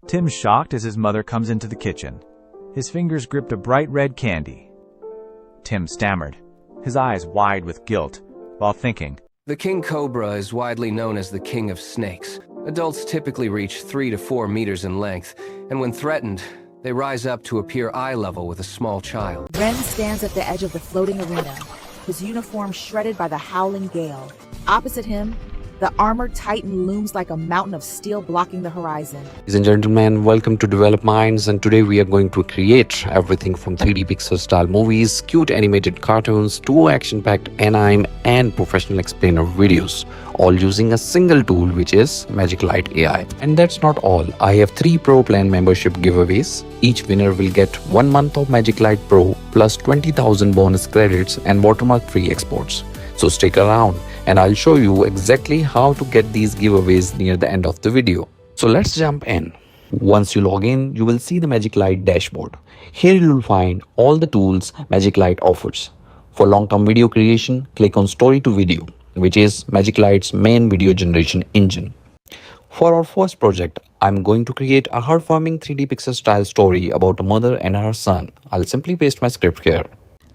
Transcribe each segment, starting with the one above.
Tim's shocked as his mother comes into the kitchen. His fingers gripped a bright red candy. Tim stammered, his eyes wide with guilt, while thinking, The king cobra is widely known as the king of snakes. Adults typically reach 3 to 4 meters in length, and when threatened, they rise up to appear eye level with a small child. Ren stands at the edge of the floating arena, his uniform shredded by the howling gale. Opposite him, the armored titan looms like a mountain of steel blocking the horizon. Ladies and gentlemen, welcome to Develop Minds, and today we are going to create everything from 3D Pixar style movies, cute animated cartoons, to action-packed anime and professional explainer videos, all using a single tool, which is Magiclight AI. And that's not all. I have 3 Pro Plan membership giveaways. Each winner will get 1 month of Magiclight Pro plus 20,000 bonus credits and watermark free exports. So stick around and I'll show you exactly how to get these giveaways near the end of the video. So let's jump in. Once you log in, you will see the Magiclight dashboard. Here you will find all the tools Magiclight offers. For long-term video creation, click on Story to Video, which is Magiclight's main video generation engine. For our first project, I'm going to create a heartwarming 3D Pixar style story about a mother and her son. I'll simply paste my script here.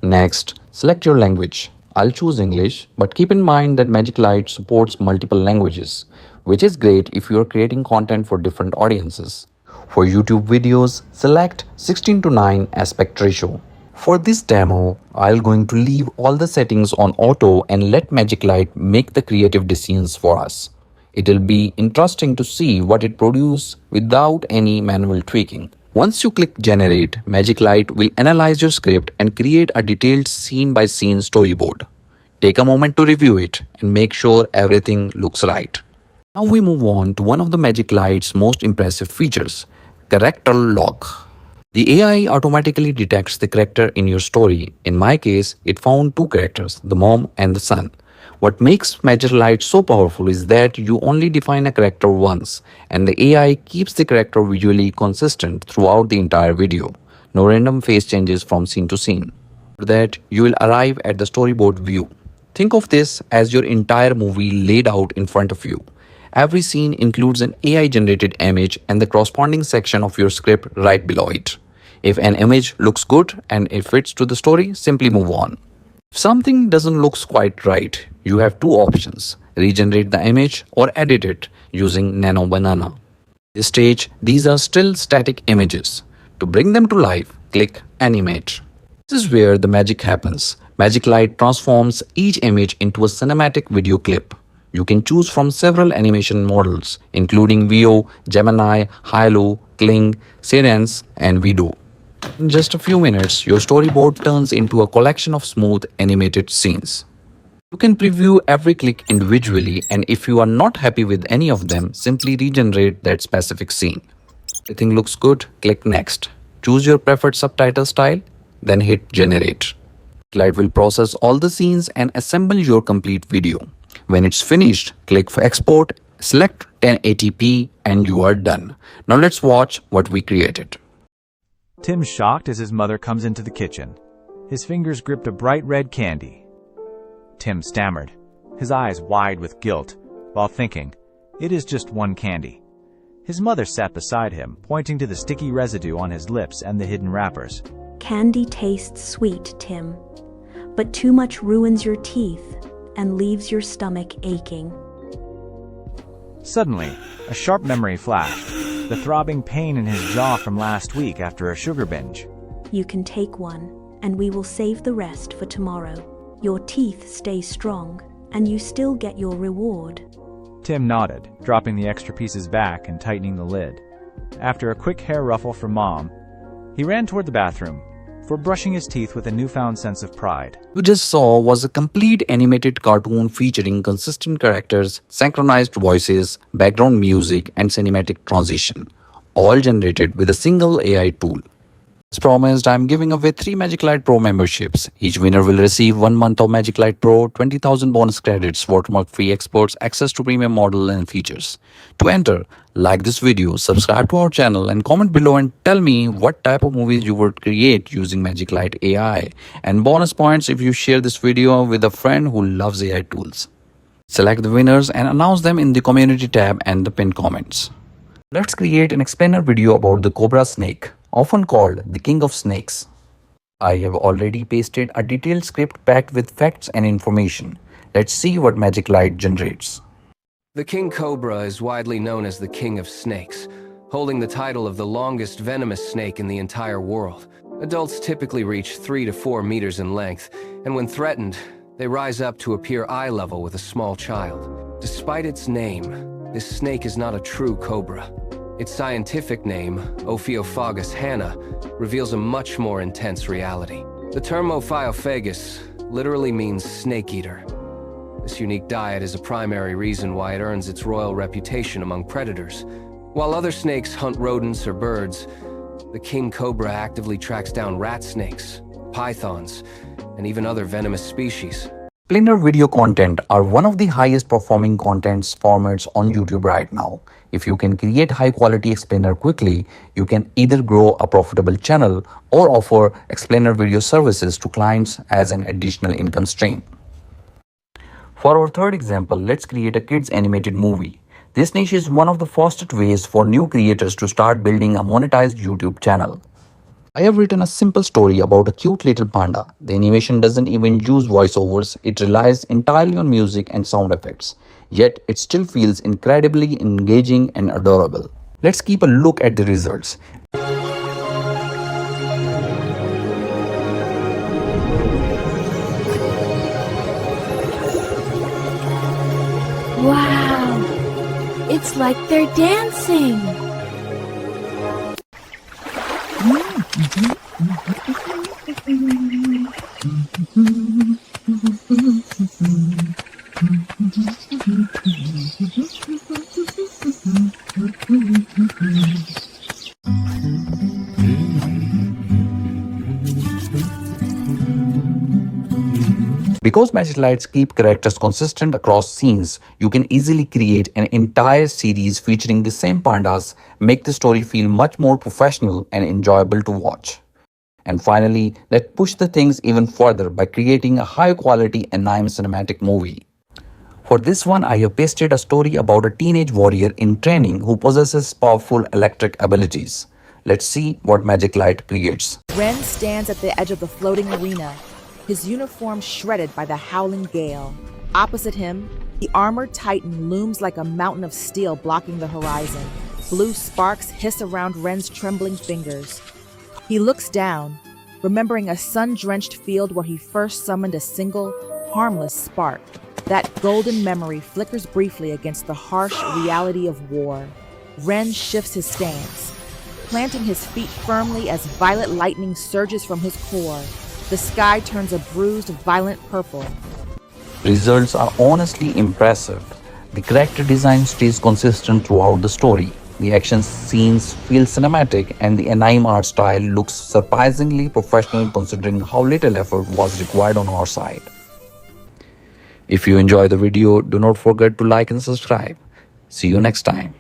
Next, select your language. I'll choose English, but keep in mind that Magiclight supports multiple languages, which is great if you are creating content for different audiences. For YouTube videos, select 16:9 aspect ratio. For this demo, I'm going to leave all the settings on auto and let Magiclight make the creative decisions for us. It'll be interesting to see what it produces without any manual tweaking. Once you click Generate, Magiclight will analyze your script and create a detailed scene-by-scene storyboard. Take a moment to review it and make sure everything looks right. Now we move on to one of the Magiclight's most impressive features, Character Log. The AI automatically detects the character in your story. In my case, it found 2 characters, the mom and the son. What makes Magiclight so powerful is that you only define a character once, and the AI keeps the character visually consistent throughout the entire video. No random face changes from scene to scene. After that, you will arrive at the storyboard view. Think of this as your entire movie laid out in front of you. Every scene includes an AI-generated image and the corresponding section of your script right below it. If an image looks good and it fits to the story, simply move on. If something doesn't look quite right, you have 2 options: regenerate the image or edit it using Nano Banana. At this stage, these are still static images. To bring them to life, click Animate. This is where the magic happens. Magiclight transforms each image into a cinematic video clip. You can choose from several animation models, including Veo, Gemini, Hailuo, Kling, Seedance, and Video. In just a few minutes, your storyboard turns into a collection of smooth animated scenes. You can preview every click individually, and if you are not happy with any of them, simply regenerate that specific scene. If everything looks good, click Next. Choose your preferred subtitle style, then hit Generate. Magiclight will process all the scenes and assemble your complete video. When it's finished, click for Export, select 1080p, and you are done. Now let's watch what we created. Tim's shocked as his mother comes into the kitchen. His fingers gripped a bright red candy. Tim stammered, his eyes wide with guilt, while thinking, it is just one candy. His mother sat beside him, pointing to the sticky residue on his lips and the hidden wrappers. Candy tastes sweet, Tim, but too much ruins your teeth and leaves your stomach aching. Suddenly, a sharp memory flashed, the throbbing pain in his jaw from last week after a sugar binge. You can take one, and we will save the rest for tomorrow. Your teeth stay strong, and you still get your reward. Tim nodded, dropping the extra pieces back and tightening the lid. After a quick hair ruffle from Mom, he ran toward the bathroom, for brushing his teeth with a newfound sense of pride. What you just saw was a complete animated cartoon featuring consistent characters, synchronized voices, background music, and cinematic transition, all generated with a single AI tool. As promised, I am giving away 3 Magiclight Pro memberships. Each winner will receive 1 month of Magiclight Pro, 20,000 bonus credits, watermark free exports, access to premium model and features. To enter, like this video, subscribe to our channel, and comment below and tell me what type of movies you would create using Magiclight AI. And bonus points if you share this video with a friend who loves AI tools. Select the winners and announce them in the community tab and the pinned comments. Let's create an explainer video about the cobra snake, often called the king of snakes. I have already pasted a detailed script packed with facts and information. Let's see what Magiclight generates. The king cobra is widely known as the king of snakes, holding the title of the longest venomous snake in the entire world. Adults typically reach 3 to 4 meters in length, and when threatened, they rise up to appear eye level with a small child. Despite its name, this snake is not a true cobra. Its scientific name, Ophiophagus hanna, reveals a much more intense reality. The term Ophiophagus literally means snake eater. This unique diet is a primary reason why it earns its royal reputation among predators. While other snakes hunt rodents or birds, the king cobra actively tracks down rat snakes, pythons, and even other venomous species. Explainer video content are one of the highest performing contents formats on YouTube right now. If you can create high quality explainer quickly, you can either grow a profitable channel or offer explainer video services to clients as an additional income stream. For our third example, let's create a kids animated movie. This niche is one of the fastest ways for new creators to start building a monetized YouTube channel. I have written a simple story about a cute little panda. The animation doesn't even use voiceovers, it relies entirely on music and sound effects. Yet it still feels incredibly engaging and adorable. Let's keep a look at the results. Wow! It's like they're dancing! Because Magiclights keep characters consistent across scenes, you can easily create an entire series featuring the same pandas, make the story feel much more professional and enjoyable to watch. And finally, let's push the things even further by creating a high quality anime cinematic movie. For this one, I have pasted a story about a teenage warrior in training who possesses powerful electric abilities. Let's see what Magiclight creates. Ren stands at the edge of the floating arena, his uniform shredded by the howling gale. Opposite him, the armored titan looms like a mountain of steel blocking the horizon. Blue sparks hiss around Ren's trembling fingers. He looks down, remembering a sun-drenched field where he first summoned a single, harmless spark. That golden memory flickers briefly against the harsh reality of war. Ren shifts his stance, planting his feet firmly as violet lightning surges from his core. The sky turns a bruised, violent purple. Results are honestly impressive. The character design stays consistent throughout the story. The action scenes feel cinematic and the anime art style looks surprisingly professional considering how little effort was required on our side. If you enjoy the video, do not forget to like and subscribe. See you next time.